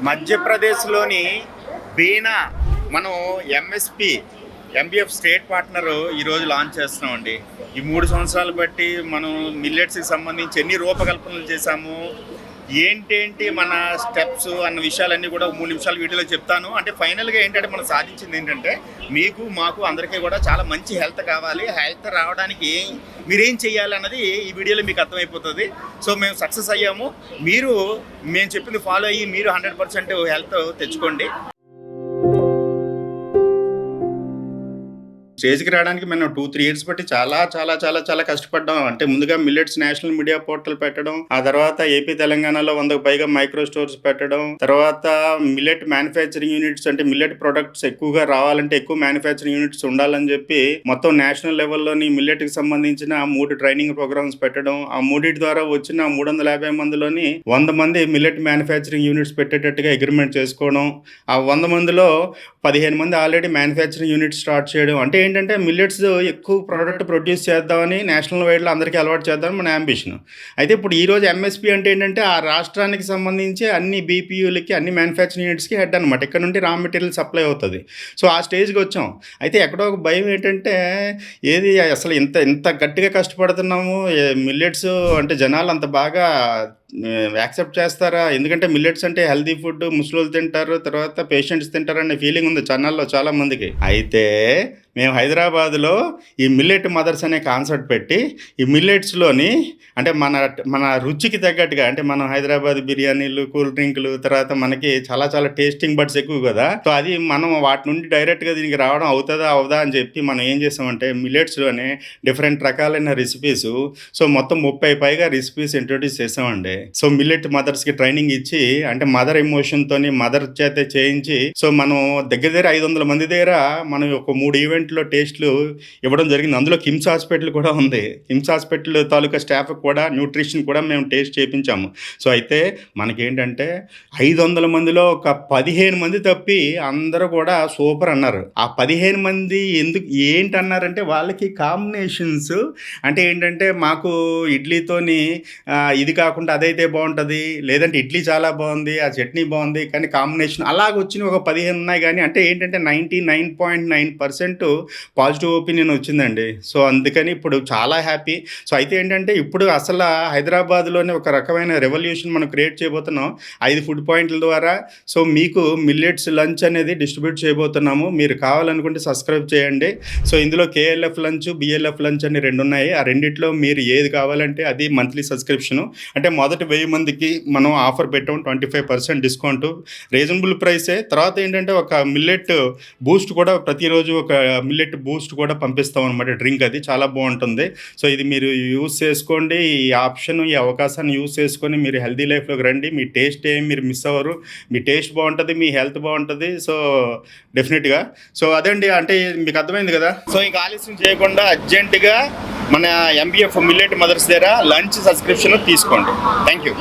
మధ్యప్రదేశ్లోని బీనా మనం ఎంబీఎఫ్ state partner ఈరోజు లాంచ్ చేస్తున్నామండి. ఈ 3 సంవత్సరాలు బట్టి మనం మిల్లెట్స్కి సంబంధించి ఎన్ని రూపకల్పనలు చేశాము, ఏంటి మన స్టెప్స్ అన్న విషయాలన్నీ కూడా 3 నిమిషాలు వీడియోలో చెప్తాను. అంటే ఫైనల్గా ఏంటంటే మనం సాధించింది ఏంటంటే మీకు మాకు అందరికీ కూడా చాలా మంచి హెల్త్ కావాలి. హెల్త్ రావడానికి మీరేం చేయాలి అన్నది ఈ వీడియోలో మీకు అర్థమైపోతుంది. సో మేము సక్సెస్ అయ్యాము. మేము చెప్పింది ఫాలో అయ్యి మీరు 100% హెల్త్ తెచ్చుకోండి. స్టేజ్కి రావడానికి మేము 2-3 ఇయర్స్ బట్టి చాలా కష్టపడ్డాం. అంటే ముందుగా మిల్లెట్స్ నేషనల్ మీడియా పోర్టల్ పెట్టడం, ఆ తర్వాత ఏపీ తెలంగాణలో 100కు పైగా మైక్రో స్టోర్స్ పెట్టడం, తర్వాత మిల్లెట్ మ్యానుఫ్యాక్చరింగ్ యూనిట్స్, అంటే మిల్లెట్ ప్రొడక్ట్స్ ఎక్కువగా రావాలంటే ఎక్కువ మ్యానుఫ్యాక్చరింగ్ యూనిట్స్ ఉండాలని చెప్పి మొత్తం నేషనల్ లెవెల్లోని మిల్లెట్కి సంబంధించిన 3 ట్రైనింగ్ ప్రోగ్రామ్స్ పెట్టడం, ఆ 3 ద్వారా వచ్చిన 350 మందిలోని 100 మంది మిల్లెట్ మ్యానుఫ్యాక్చరింగ్ యూనిట్స్ పెట్టేటట్టుగా అగ్రిమెంట్ చేసుకోవడం, ఆ 100 మందిలో 15 మంది ఆల్రెడీ మ్యానుఫ్యాక్చరింగ్ యూనిట్ స్టార్ట్ చేయడం. అంటే ఏంటంటే మిల్లెట్స్ ఎక్కువ ప్రోడక్ట్ ప్రొడ్యూస్ చేద్దామని నేషనల్ వైడ్లో అందరికీ అలవాటు చేద్దామని మన అంబిషన్. అయితే ఇప్పుడు ఈరోజు ఎంఎస్పి అంటే ఏంటంటే ఆ రాష్ట్రానికి సంబంధించి అన్ని బీపీయూలకి అన్ని మ్యానుఫ్యాక్చరింగ్ యూనిట్స్కి హెడ్ అనమాట. ఇక్కడ నుండి రా మెటీరియల్ సప్లై అవుతుంది. సో ఆ స్టేజ్కి వచ్చాం. అయితే ఎక్కడో ఒక భయం ఏంటంటే ఏది అసలు ఇంత గట్టిగా కష్టపడుతున్నాము, మిల్లెట్స్ అంటే జనాలు అంత బాగా యాక్సెప్ట్ చేస్తారా? ఎందుకంటే మిల్లెట్స్ అంటే హెల్తీ ఫుడ్, ముసలోళ్ళు తింటారు, తర్వాత పేషెంట్స్ తింటారు అనే ఫీలింగ్ ఉంది ఛానల్లో చాలా మందికి. అయితే మేము హైదరాబాద్లో ఈ మిల్లెట్ మదర్స్ అనే కాన్సెప్ట్ పెట్టి ఈ మిల్లెట్స్లోని అంటే మన రుచికి తగ్గట్టుగా, అంటే మనం హైదరాబాద్ బిర్యానీలు, కూల్ డ్రింకులు, తర్వాత మనకి చాలా టేస్టింగ్ బడ్స్ ఎక్కువ కదా. సో అది మనం వాటి నుండి డైరెక్ట్గా దీనికి రావడం అవుతుందా అవదా అని చెప్పి మనం ఏం చేసామంటే మిల్లెట్స్లోనే డిఫరెంట్ రకాలైన రెసిపీస్, సో మొత్తం 30 పైగా రెసిపీస్ ఇంట్రొడ్యూస్ చేసామండి. సో మిల్లెట్ మదర్స్కి ట్రైనింగ్ ఇచ్చి, అంటే మదర్ ఎమోషన్తోని మదర్ చేత చేయించి, సో మనం దగ్గర 500 మంది దగ్గర మనం ఒక 3 ఈవెంట్లో టేస్ట్లు ఇవ్వడం జరిగింది. అందులో కిమ్స్ హాస్పిటల్ కూడా ఉంది. కిమ్స్ హాస్పిటల్ తాలూకా స్టాఫ్ కూడా న్యూట్రిషన్ కూడా మేము టేస్ట్ చేయించాము. సో అయితే మనకేంటంటే 500 మందిలో ఒక 15 మంది తప్పి అందరూ కూడా సూపర్ అన్నారు. ఆ 15 మంది ఏంటన్నారంటే వాళ్ళకి కాంబినేషన్స్, అంటే ఏంటంటే మాకు ఇడ్లీతోని ఇది కాకుండా అదైతే బాగుంటుంది, లేదంటే ఇడ్లీ చాలా బాగుంది, ఆ చట్నీ బాగుంది, కానీ కాంబినేషన్ అలాగొచ్చిన ఒక 15 ఉన్నాయి. కానీ అంటే ఏంటంటే 99.9% పాజిటివ్ ఒపీనియన్ వచ్చిందండి. సో అందుకని ఇప్పుడు చాలా హ్యాపీ. సో అయితే ఏంటంటే ఇప్పుడు అసలు హైదరాబాద్లోనే ఒక రకమైన రెవల్యూషన్ మనం క్రియేట్ చేయబోతున్నాం 5 ఫుడ్ పాయింట్ల ద్వారా. సో మీకు మిల్లెట్స్ లంచ్ అనేది డిస్ట్రిబ్యూట్ చేయబోతున్నాము. మీరు కావాలనుకుంటే సబ్స్క్రైబ్ చేయండి. సో ఇందులో కేఎల్ఎఫ్ లంచ్, బిఎల్ఎఫ్ లంచ్ అని 2 ఉన్నాయి. ఆ రెండిట్లో మీరు ఏది కావాలంటే అది మంత్లీ సబ్స్క్రిప్షను. అంటే మొదటి 1000 మందికి మనం ఆఫర్ పెట్టాం 25% డిస్కౌంట్, రీజనబుల్ ప్రైసే. తర్వాత ఏంటంటే ఒక మిల్లెట్ బూస్ట్ కూడా, ప్రతిరోజు ఒక మిల్లెట్ బూస్ట్ కూడా పంపిస్తాం అనమాట, డ్రింక్. అది చాలా బాగుంటుంది. సో ఇది మీరు యూస్ చేసుకోండి. ఈ ఆప్షన్, ఈ అవకాశాన్ని యూస్ చేసుకొని మీరు హెల్తీ లైఫ్లోకి రండి. మీ టేస్ట్ ఏమి మీరు మిస్ అవ్వరు. మీ టేస్ట్ బాగుంటుంది, మీ హెల్త్ బాగుంటుంది. సో డెఫినెట్గా. సో అదండి, అంటే మీకు అర్థమైంది కదా. సో ఇంకా ఆలస్యం చేయకుండా అర్జెంటుగా మన ఎంబీఎఫ్ మిల్లెట్ మదర్స్ దగ్గర లంచ్ సబ్స్క్రిప్షన్ తీసుకోండి. Thank you.